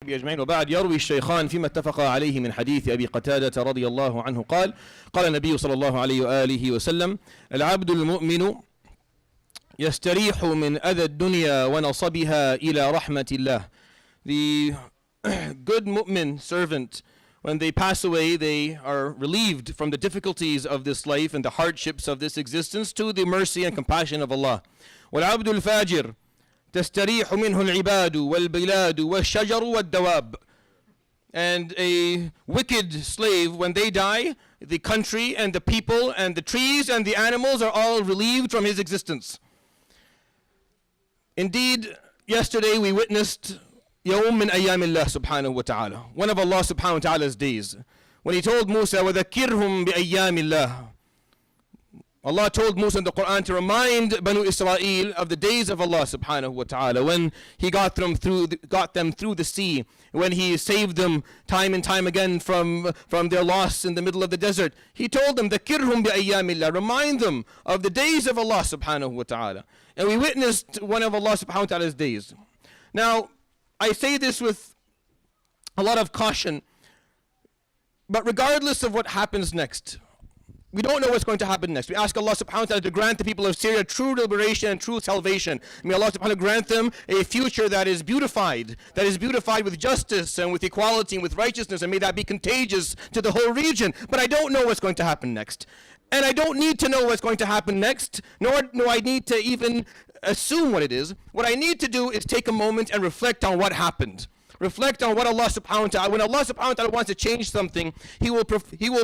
أجمعين. وبعد، يروي الشيخان فيما اتفقا عليه من حديث أبي قتادة رضي الله عنه قال النبي صلى الله عليه وآله وسلم: العبد المؤمن يستريح من أذى الدنيا ونصبها إلى رحمة الله. The good mu'min servant, when they pass away, they are relieved from the difficulties of this life and the hardships of this existence to the mercy and compassion of Allah. والعبد الفاجر تستريح منه العباد والبلاد والشجر والدواب. And a wicked slave, when they die, the country and the people and the trees and the animals are all relieved from his existence. Indeed, yesterday we witnessed يوم من أيام الله سبحانه وتعالى, one of Allah subhanahu wa ta'ala's days, when he told Musa, وَذَكِّرْهُمْ بِأَيَّامِ اللَّهِ. Allah told Musa in the Quran to remind Banu Israel of the days of Allah subhanahu wa ta'ala, when he got them through the sea, when he saved them time and time again from their loss in the middle of the desert. He told them, ذَكِّرْهُمْ بِأَيَّامِ اللَّهِ, remind them of the days of Allah subhanahu wa ta'ala. And we witnessed one of Allah subhanahu wa ta'ala's days. Now, I say this with a lot of caution, but regardless of what happens next, we don't know what's going to happen next. We ask Allah subhanahu wa ta'ala to grant the people of Syria true liberation and true salvation. May Allah subhanahu wa ta'ala grant them a future that is beautified with justice and with equality and with righteousness, and may that be contagious to the whole region. But I don't know what's going to happen next. And I don't need to know what's going to happen next, nor do I need to even assume what it is. What I need to do is take a moment and reflect on what happened. Reflect on what Allah subhanahu wa ta'ala, when Allah subhanahu wa ta'ala wants to change something, He will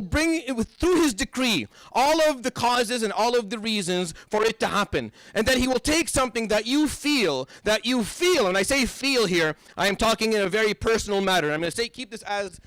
bring through His decree all of the causes and all of the reasons for it to happen. And then He will take something that you feel, and I say feel here, I am talking in a very personal matter. I'm going to say, keep this as,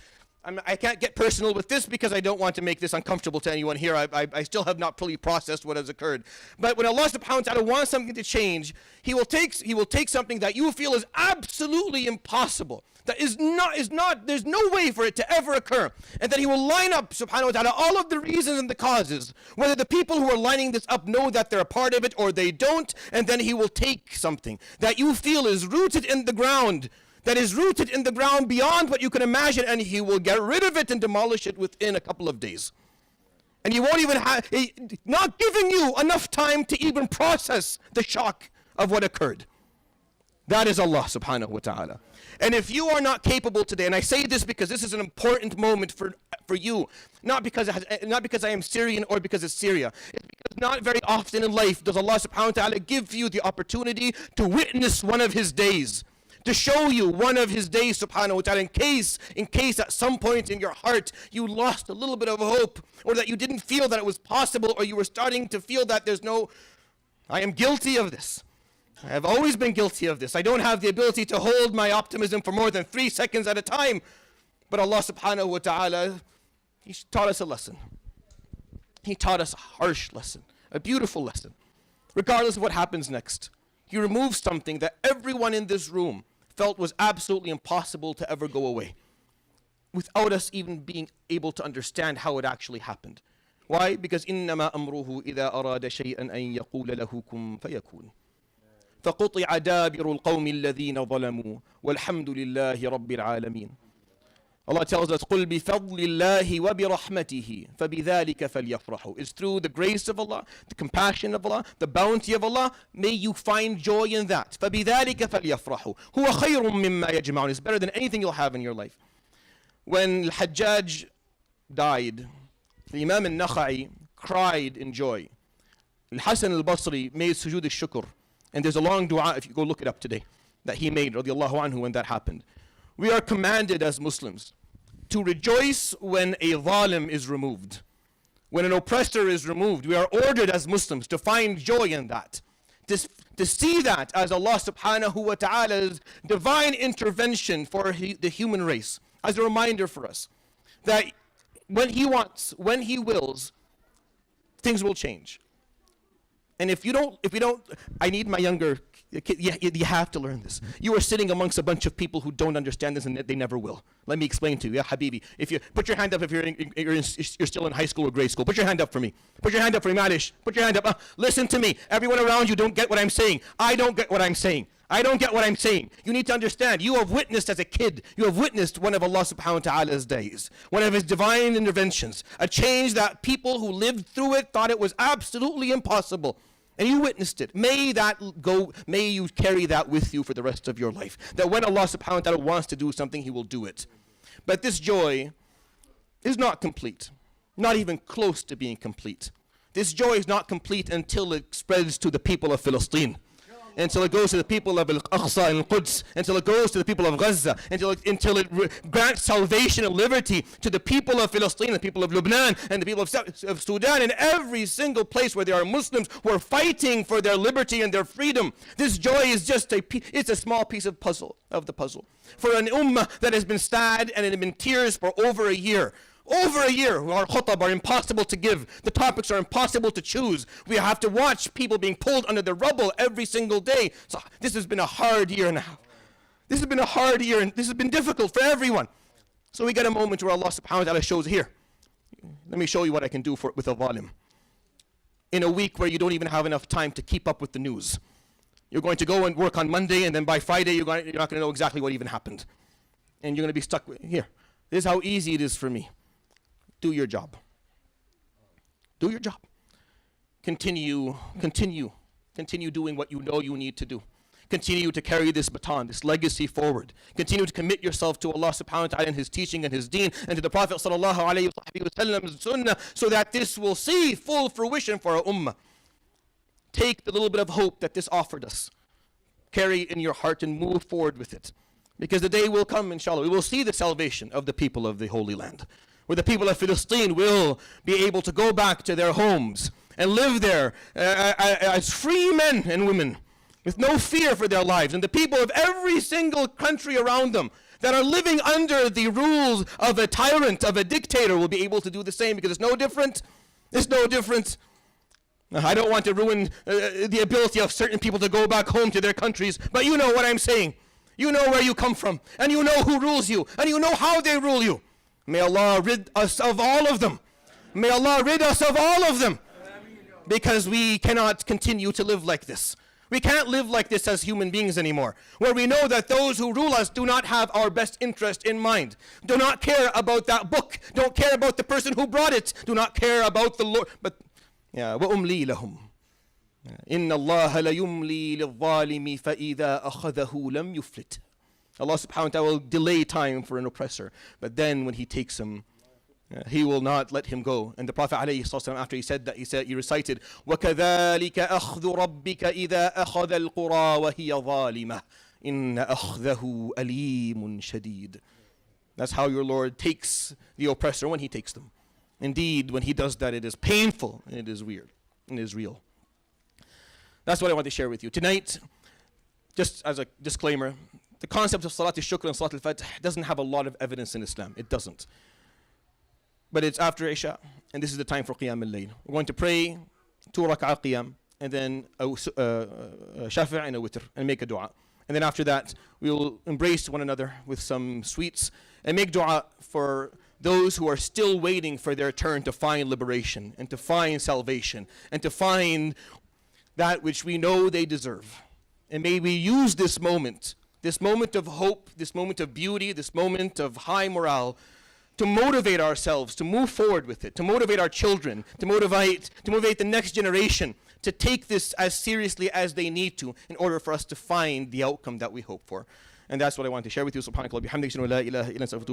I can't get personal with this because I don't want to make this uncomfortable to anyone here. I still have not fully processed what has occurred. But when Allah subhanahu wa ta'ala wants something to change, He will take something that you feel is absolutely impossible, that is not, there's no way for it to ever occur. And then He will line up, subhanahu wa ta'ala, all of the reasons and the causes, whether the people who are lining this up know that they're a part of it or they don't, and then He will take something that you feel is rooted in the ground, beyond what you can imagine, and He will get rid of it and demolish it within a couple of days. And you won't even not giving you enough time to even process the shock of what occurred. That is Allah subhanahu wa ta'ala. And if you are not capable today, and I say this because this is an important moment for you, not because I am Syrian or because it's Syria. It's because not very often in life does Allah subhanahu wa ta'ala give you the opportunity to witness one of His days, to show you one of His days, subhanahu wa ta'ala, in case at some point in your heart you lost a little bit of hope, or that you didn't feel that it was possible, or you were starting to feel that I am guilty of this. I have always been guilty of this. I don't have the ability to hold my optimism for more than 3 seconds at a time. But Allah subhanahu wa ta'ala, He taught us a lesson. He taught us a harsh lesson, a beautiful lesson. Regardless of what happens next, He removes something that everyone in this room felt was absolutely impossible to ever go away, without us even being able to understand how it actually happened. Why? Because إِنَّمَا أَمْرُهُ إِذَا أَرَادَ شَيْئًا أَن يَقُولَ لَهُ كُن فَيَكُونُ فَقُطِعَ دَابِرُ الْقَوْمِ الَّذِينَ ظَلَمُوا وَالْحَمْدُ لِلَّهِ رَبِّ الْعَالَمِينَ. Allah tells us, قُلْ بِفَضْلِ اللَّهِ وَبِرَحْمَتِهِ فَبِذَلِكَ فَلْيَفْرَحُوا. It's through the grace of Allah, the compassion of Allah, the bounty of Allah, may you find joy in that. فَبِذَلِكَ فَلْيَفْرَحُوا هُوَ خَيْرٌ مِمَّا يَجْمَعُونَ. It's better than anything you'll have in your life. When Al-Hajjaj died, the Imam al-Nakha'i cried in joy. Al-Hasan al-Basri made sujood al-shukr. And there's a long dua, if you go look it up today, that he made, radiallahu anhu, when that happened. We are commanded as Muslims to rejoice when a zalim is removed. When an oppressor is removed, we are ordered as Muslims to find joy in that. To see that as Allah subhanahu wa ta'ala's divine intervention for the human race. As a reminder for us that when He wants, when He wills, things will change. And if we don't, I need my younger kids, you have to learn this. You are sitting amongst a bunch of people who don't understand this, and they never will. Let me explain to you, ya Habibi. If you put your hand up if you're still in high school or grade school. Put your hand up for me. Put your hand up for me, Malish. Put your hand up. Listen to me. Everyone around you don't get what I'm saying. I don't get what I'm saying. I don't get what I'm saying. You need to understand, you have witnessed as a kid, you have witnessed one of Allah subhanahu wa ta'ala's days, one of his divine interventions, a change that people who lived through it thought it was absolutely impossible. And you witnessed it. May you carry that with you for the rest of your life. That when Allah subhanahu wa ta'ala wants to do something, He will do it. But this joy is not complete. Not even close to being complete. This joy is not complete until it spreads to the people of Palestine. Until it goes to the people of Al-Aqsa and Al-Quds, until it goes to the people of Gaza, until it grants salvation and liberty to the people of Palestine, the people of Lebanon, and the people of Sudan, and every single place where there are Muslims who are fighting for their liberty and their freedom. This joy is just it's a small piece of the puzzle. For an ummah that has been sad and in tears for over a year, our khutab are impossible to give. The topics are impossible to choose. We have to watch people being pulled under the rubble every single day. So this has been a hard year and a half. This has been a hard year, and this has been difficult for everyone. So we get a moment where Allah subhanahu wa ta'ala shows, here, let me show you what I can do with a zalim. In a week where you don't even have enough time to keep up with the news. You're going to go and work on Monday, and then by Friday you're not going to know exactly what even happened. And you're going to be stuck with, here, this is how easy it is for me. Do your job. Do your job. Continue doing what you know you need to do. Continue to carry this baton, this legacy forward. Continue to commit yourself to Allah subhanahu wa ta'ala and His teaching and His deen, and to the Prophet sallallahu alayhi wa sallam's sunnah, so that this will see full fruition for our ummah. Take the little bit of hope that this offered us. Carry it in your heart and move forward with it. Because the day will come, inshallah, we will see the salvation of the people of the Holy Land, where the people of Palestine will be able to go back to their homes and live there as free men and women with no fear for their lives. And the people of every single country around them that are living under the rules of a tyrant, of a dictator, will be able to do the same, because it's no different. It's no different. I don't want to ruin the ability of certain people to go back home to their countries, but you know what I'm saying. You know where you come from, and you know who rules you, and you know how they rule you. May Allah rid us of all of them. May Allah rid us of all of them. Because we cannot continue to live like this. We can't live like this as human beings anymore, where we know that those who rule us do not have our best interest in mind, do not care about that book, don't care about the person who brought it, do not care about the Lord. But وَأُمْلِي لَهُمْ إِنَّ اللَّهَ لَيُمْلِي لِلظَّالِمِ فَإِذَا أَخَذَهُ لَمْ يُفْلِتْ. Allah subhanahu wa ta'ala will delay time for an oppressor, but then when He takes him, He will not let him go. And the Prophet عليه الصلاة والسلام, after he said that, he recited, وَكَذَلِكَ أَخْذُ رَبِّكَ إِذَا أَخَذَ الْقُرَى وَهِيَ ظَالِمَةٌ إِنَّ أَخْذَهُ أَلِيمٌ شَدِيدٌ. That's how your Lord takes the oppressor, when He takes them. Indeed, when He does that, it is painful, and it is weird, and it is real. That's what I want to share with you. Tonight, just as a disclaimer, the concept of Salat al-Shukr and Salat al-Fatih doesn't have a lot of evidence in Islam. It doesn't. But it's after Isha, and this is the time for Qiyam al-Layl. We're going to pray 2 rak'ah Qiyam, and then a Shafi' and a Witr, and make a dua. And then after that, we will embrace one another with some sweets, and make dua for those who are still waiting for their turn to find liberation, and to find salvation, and to find that which we know they deserve. And may we use this moment of hope, this moment of beauty, this moment of high morale, to motivate ourselves, to move forward with it, to motivate our children, to motivate the next generation to take this as seriously as they need to, in order for us to find the outcome that we hope for. And that's what I want to share with you. Subhanakallah bihamdika, la ilaha illa anta.